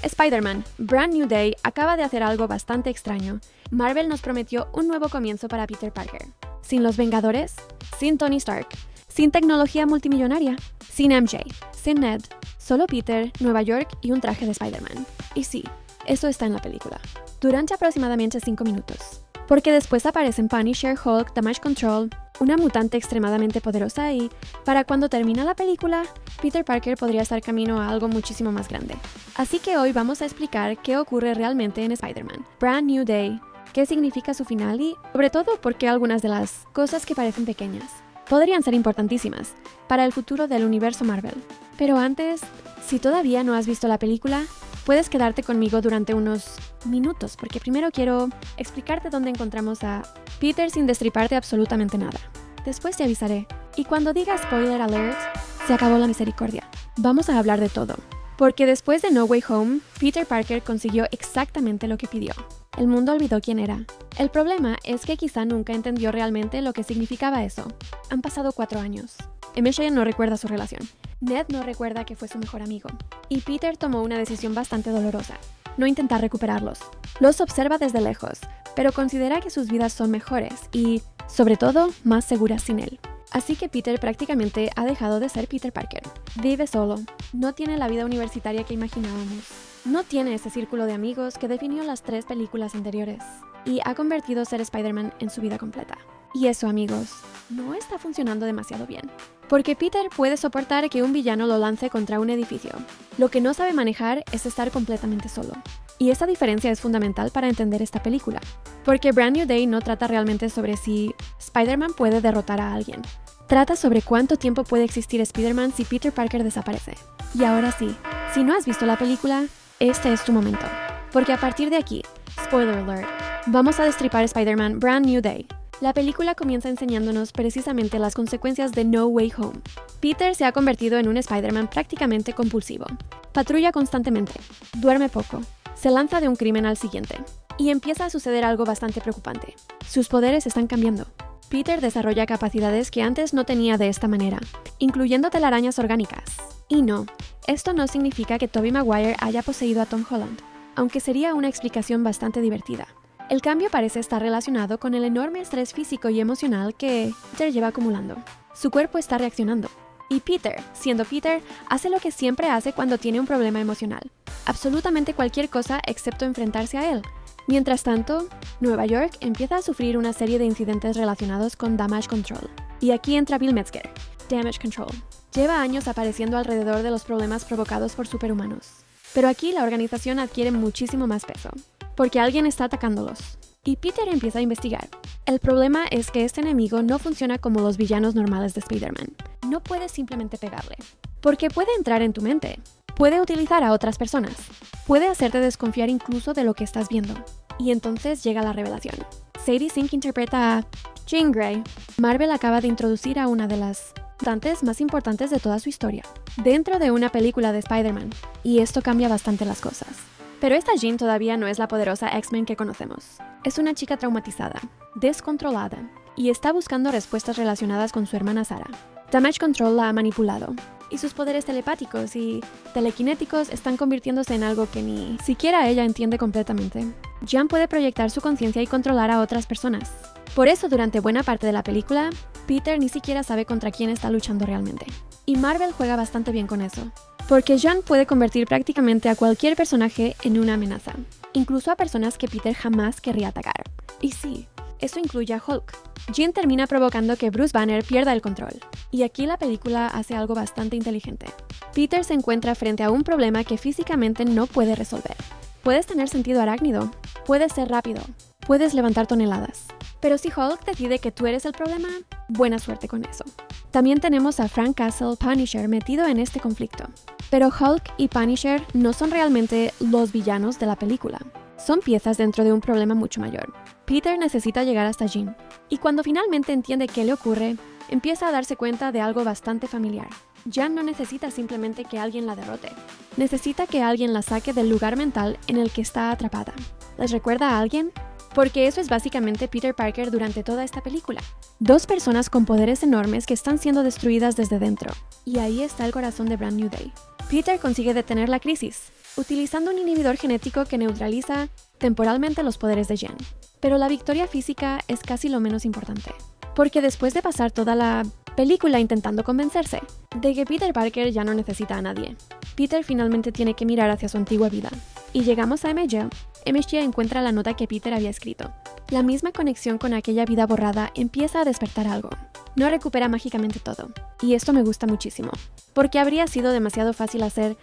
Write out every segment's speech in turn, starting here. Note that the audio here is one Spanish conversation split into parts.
Spider-Man, Brand New Day acaba de hacer algo bastante extraño. Marvel nos prometió un nuevo comienzo para Peter Parker. Sin los Vengadores, sin Tony Stark, sin tecnología multimillonaria, sin MJ, sin Ned, solo Peter, Nueva York y un traje de Spider-Man. Y sí, eso está en la película. Durante aproximadamente 5 minutos. Porque después aparecen Punisher, Hulk, Damage Control, una mutante extremadamente poderosa y, para cuando termina la película, Peter Parker podría estar camino a algo muchísimo más grande. Así que hoy vamos a explicar qué ocurre realmente en Spider-Man, Brand New Day, qué significa su final y, sobre todo, por qué algunas de las cosas que parecen pequeñas podrían ser importantísimas para el futuro del universo Marvel. Pero antes, si todavía no has visto la película, puedes quedarte conmigo durante unos minutos, porque primero quiero explicarte dónde encontramos a Peter sin destriparte absolutamente nada. Después te avisaré. Y cuando diga spoiler alert, se acabó la misericordia. Vamos a hablar de todo. Porque después de No Way Home, Peter Parker consiguió exactamente lo que pidió. El mundo olvidó quién era. El problema es que quizá nunca entendió realmente lo que significaba eso. Han pasado 4 años. MJ no recuerda su relación. Ned no recuerda que fue su mejor amigo. Y Peter tomó una decisión bastante dolorosa. No intentar recuperarlos. Los observa desde lejos, pero considera que sus vidas son mejores y, sobre todo, más seguras sin él. Así que Peter prácticamente ha dejado de ser Peter Parker. Vive solo. No tiene la vida universitaria que imaginábamos. No tiene ese círculo de amigos que definió las 3 películas anteriores. Y ha convertido ser Spider-Man en su vida completa. Y eso, amigos, no está funcionando demasiado bien. Porque Peter puede soportar que un villano lo lance contra un edificio. Lo que no sabe manejar es estar completamente solo. Y esa diferencia es fundamental para entender esta película. Porque Brand New Day no trata realmente sobre si Spider-Man puede derrotar a alguien. Trata sobre cuánto tiempo puede existir Spider-Man si Peter Parker desaparece. Y ahora sí, si no has visto la película, este es tu momento. Porque a partir de aquí, spoiler alert, vamos a destripar Spider-Man Brand New Day. La película comienza enseñándonos precisamente las consecuencias de No Way Home. Peter se ha convertido en un Spider-Man prácticamente compulsivo. Patrulla constantemente, duerme poco, se lanza de un crimen al siguiente. Y empieza a suceder algo bastante preocupante. Sus poderes están cambiando. Peter desarrolla capacidades que antes no tenía de esta manera, incluyendo telarañas orgánicas. Y no, esto no significa que Tobey Maguire haya poseído a Tom Holland, aunque sería una explicación bastante divertida. El cambio parece estar relacionado con el enorme estrés físico y emocional que Peter lleva acumulando. Su cuerpo está reaccionando. Y Peter, siendo Peter, hace lo que siempre hace cuando tiene un problema emocional. Absolutamente cualquier cosa excepto enfrentarse a él. Mientras tanto, Nueva York empieza a sufrir una serie de incidentes relacionados con Damage Control. Y aquí entra Bill Metzger, Damage Control. Lleva años apareciendo alrededor de los problemas provocados por superhumanos. Pero aquí la organización adquiere muchísimo más peso. Porque alguien está atacándolos. Y Peter empieza a investigar. El problema es que este enemigo no funciona como los villanos normales de Spider-Man. No puedes simplemente pegarle. Porque puede entrar en tu mente. Puede utilizar a otras personas. Puede hacerte desconfiar incluso de lo que estás viendo. Y entonces llega la revelación. Sadie Sink interpreta a Jean Grey. Marvel acaba de introducir a una de las mutantes más importantes de toda su historia, dentro de una película de Spider-Man. Y esto cambia bastante las cosas. Pero esta Jean todavía no es la poderosa X-Men que conocemos. Es una chica traumatizada, descontrolada, y está buscando respuestas relacionadas con su hermana Sarah. Damage Control la ha manipulado, y sus poderes telepáticos y telequinéticos están convirtiéndose en algo que ni siquiera ella entiende completamente. Jean puede proyectar su conciencia y controlar a otras personas. Por eso, durante buena parte de la película, Peter ni siquiera sabe contra quién está luchando realmente. Y Marvel juega bastante bien con eso. Porque Jean puede convertir prácticamente a cualquier personaje en una amenaza, incluso a personas que Peter jamás querría atacar. Y sí, eso incluye a Hulk. Jean termina provocando que Bruce Banner pierda el control. Y aquí la película hace algo bastante inteligente. Peter se encuentra frente a un problema que físicamente no puede resolver. Puedes tener sentido arácnido, puedes ser rápido, puedes levantar toneladas. Pero si Hulk decide que tú eres el problema, buena suerte con eso. También tenemos a Frank Castle, Punisher, metido en este conflicto. Pero Hulk y Punisher no son realmente los villanos de la película. Son piezas dentro de un problema mucho mayor. Peter necesita llegar hasta Jean. Y cuando finalmente entiende qué le ocurre, empieza a darse cuenta de algo bastante familiar. Jean no necesita simplemente que alguien la derrote. Necesita que alguien la saque del lugar mental en el que está atrapada. ¿Les recuerda a alguien? Porque eso es básicamente Peter Parker durante toda esta película. 2 personas con poderes enormes que están siendo destruidas desde dentro. Y ahí está el corazón de Brand New Day. Peter consigue detener la crisis, utilizando un inhibidor genético que neutraliza temporalmente los poderes de Jen. Pero la victoria física es casi lo menos importante, porque después de pasar toda la película intentando convencerse de que Peter Parker ya no necesita a nadie, Peter finalmente tiene que mirar hacia su antigua vida. Y llegamos a MJ. MJ encuentra la nota que Peter había escrito. La misma conexión con aquella vida borrada empieza a despertar algo. No recupera mágicamente todo, y esto me gusta muchísimo, porque habría sido demasiado fácil hacer,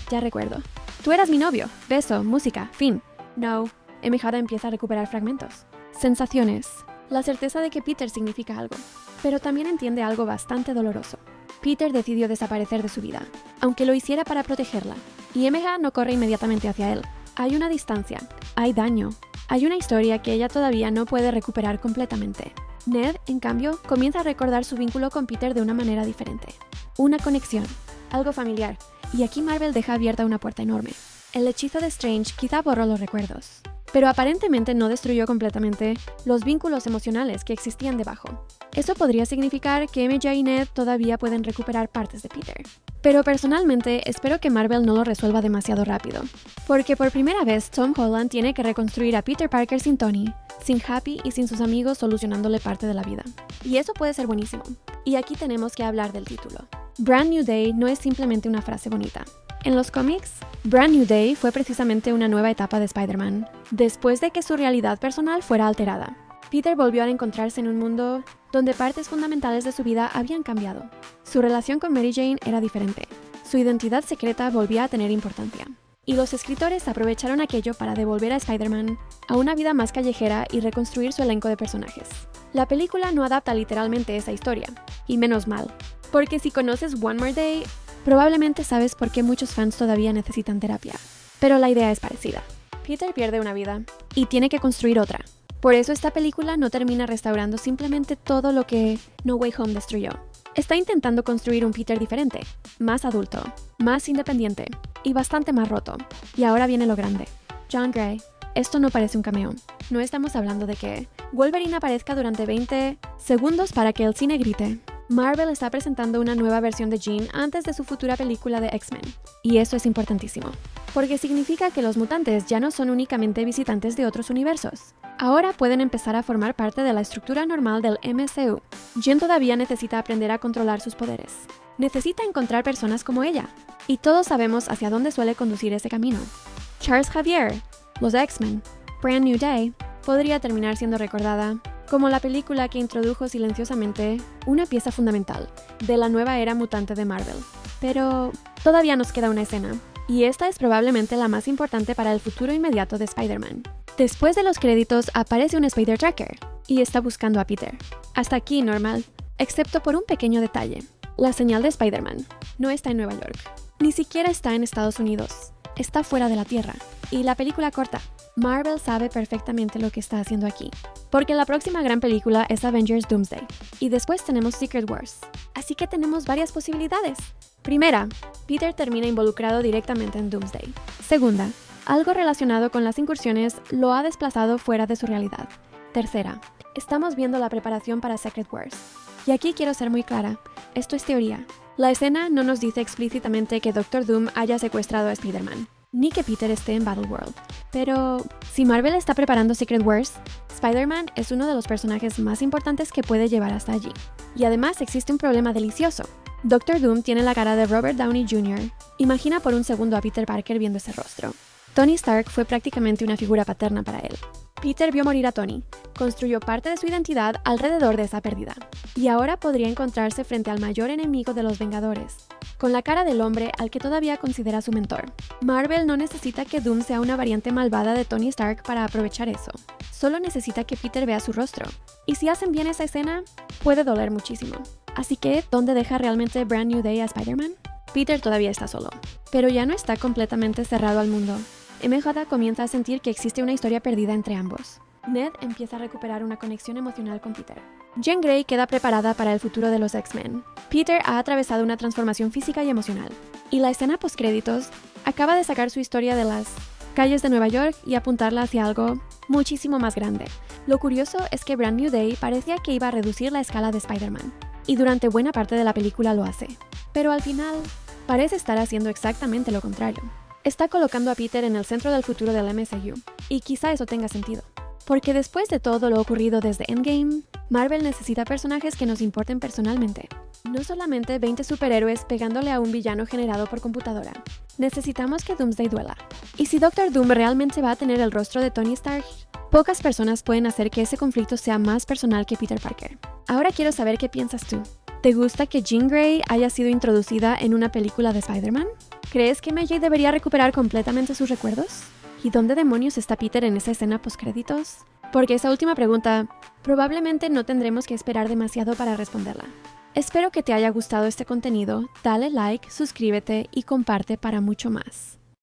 ya recuerdo, tú eras mi novio, beso, música, fin. No, MJ empieza a recuperar fragmentos, sensaciones, la certeza de que Peter significa algo, pero también entiende algo bastante doloroso. Peter decidió desaparecer de su vida, aunque lo hiciera para protegerla, y MJ no corre inmediatamente hacia él. Hay una distancia, hay daño, hay una historia que ella todavía no puede recuperar completamente. Ned, en cambio, comienza a recordar su vínculo con Peter de una manera diferente. Una conexión, algo familiar, y aquí Marvel deja abierta una puerta enorme. El hechizo de Strange quizá borró los recuerdos, pero aparentemente no destruyó completamente los vínculos emocionales que existían debajo. Eso podría significar que MJ y Ned todavía pueden recuperar partes de Peter. Pero personalmente espero que Marvel no lo resuelva demasiado rápido, porque por primera vez Tom Holland tiene que reconstruir a Peter Parker sin Tony, sin Happy y sin sus amigos solucionándole parte de la vida. Y eso puede ser buenísimo. Y aquí tenemos que hablar del título. Brand New Day no es simplemente una frase bonita. En los cómics, Brand New Day fue precisamente una nueva etapa de Spider-Man, después de que su realidad personal fuera alterada. Peter volvió a encontrarse en un mundo donde partes fundamentales de su vida habían cambiado. Su relación con Mary Jane era diferente. Su identidad secreta volvía a tener importancia. Y los escritores aprovecharon aquello para devolver a Spider-Man a una vida más callejera y reconstruir su elenco de personajes. La película no adapta literalmente esa historia, y menos mal, porque si conoces One More Day, probablemente sabes por qué muchos fans todavía necesitan terapia. Pero la idea es parecida. Peter pierde una vida, y tiene que construir otra. Por eso esta película no termina restaurando simplemente todo lo que No Way Home destruyó. Está intentando construir un Peter diferente, más adulto, más independiente y bastante más roto. Y ahora viene lo grande. John Gray. Esto no parece un cameo. No estamos hablando de que Wolverine aparezca durante 20 segundos para que el cine grite. Marvel está presentando una nueva versión de Jean antes de su futura película de X-Men. Y eso es importantísimo, porque significa que los mutantes ya no son únicamente visitantes de otros universos. Ahora pueden empezar a formar parte de la estructura normal del MCU. Jean todavía necesita aprender a controlar sus poderes. Necesita encontrar personas como ella. Y todos sabemos hacia dónde suele conducir ese camino. Charles Xavier, los X-Men, Brand New Day, podría terminar siendo recordada como la película que introdujo silenciosamente una pieza fundamental de la nueva era mutante de Marvel. Pero todavía nos queda una escena, y esta es probablemente la más importante para el futuro inmediato de Spider-Man. Después de los créditos aparece un Spider-Tracker, y está buscando a Peter. Hasta aquí normal, excepto por un pequeño detalle. La señal de Spider-Man no está en Nueva York, ni siquiera está en Estados Unidos, está fuera de la Tierra. Y la película corta. Marvel sabe perfectamente lo que está haciendo aquí, porque la próxima gran película es Avengers Doomsday, y después tenemos Secret Wars, así que tenemos varias posibilidades. Primera, Peter termina involucrado directamente en Doomsday. Segunda, algo relacionado con las incursiones lo ha desplazado fuera de su realidad. Tercera, estamos viendo la preparación para Secret Wars. Y aquí quiero ser muy clara, esto es teoría. La escena no nos dice explícitamente que Doctor Doom haya secuestrado a Spider-Man, ni que Peter esté en Battleworld. Pero si Marvel está preparando Secret Wars, Spider-Man es uno de los personajes más importantes que puede llevar hasta allí. Y además existe un problema delicioso. Doctor Doom tiene la cara de Robert Downey Jr. Imagina por un segundo a Peter Parker viendo ese rostro. Tony Stark fue prácticamente una figura paterna para él. Peter vio morir a Tony, construyó parte de su identidad alrededor de esa pérdida, y ahora podría encontrarse frente al mayor enemigo de los Vengadores, con la cara del hombre al que todavía considera su mentor. Marvel no necesita que Doom sea una variante malvada de Tony Stark para aprovechar eso, solo necesita que Peter vea su rostro, y si hacen bien esa escena, puede doler muchísimo. Así que, ¿dónde deja realmente Brand New Day a Spider-Man? Peter todavía está solo, pero ya no está completamente cerrado al mundo. MJ comienza a sentir que existe una historia perdida entre ambos. Ned empieza a recuperar una conexión emocional con Peter. Jean Grey queda preparada para el futuro de los X-Men. Peter ha atravesado una transformación física y emocional. Y la escena postcréditos acaba de sacar su historia de las calles de Nueva York y apuntarla hacia algo muchísimo más grande. Lo curioso es que Brand New Day parecía que iba a reducir la escala de Spider-Man. Y durante buena parte de la película lo hace. Pero al final, parece estar haciendo exactamente lo contrario. está colocando a Peter en el centro del futuro del MCU, y quizá eso tenga sentido. Porque después de todo lo ocurrido desde Endgame, Marvel necesita personajes que nos importen personalmente. No solamente 20 superhéroes pegándole a un villano generado por computadora. Necesitamos que Doomsday duela. Y si Doctor Doom realmente va a tener el rostro de Tony Stark, pocas personas pueden hacer que ese conflicto sea más personal que Peter Parker. Ahora quiero saber qué piensas tú. ¿Te gusta que Jean Grey haya sido introducida en una película de Spider-Man? ¿Crees que MJ debería recuperar completamente sus recuerdos? ¿Y dónde demonios está Peter en esa escena postcréditos? Porque esa última pregunta, probablemente no tendremos que esperar demasiado para responderla. Espero que te haya gustado este contenido, dale like, suscríbete y comparte para mucho más.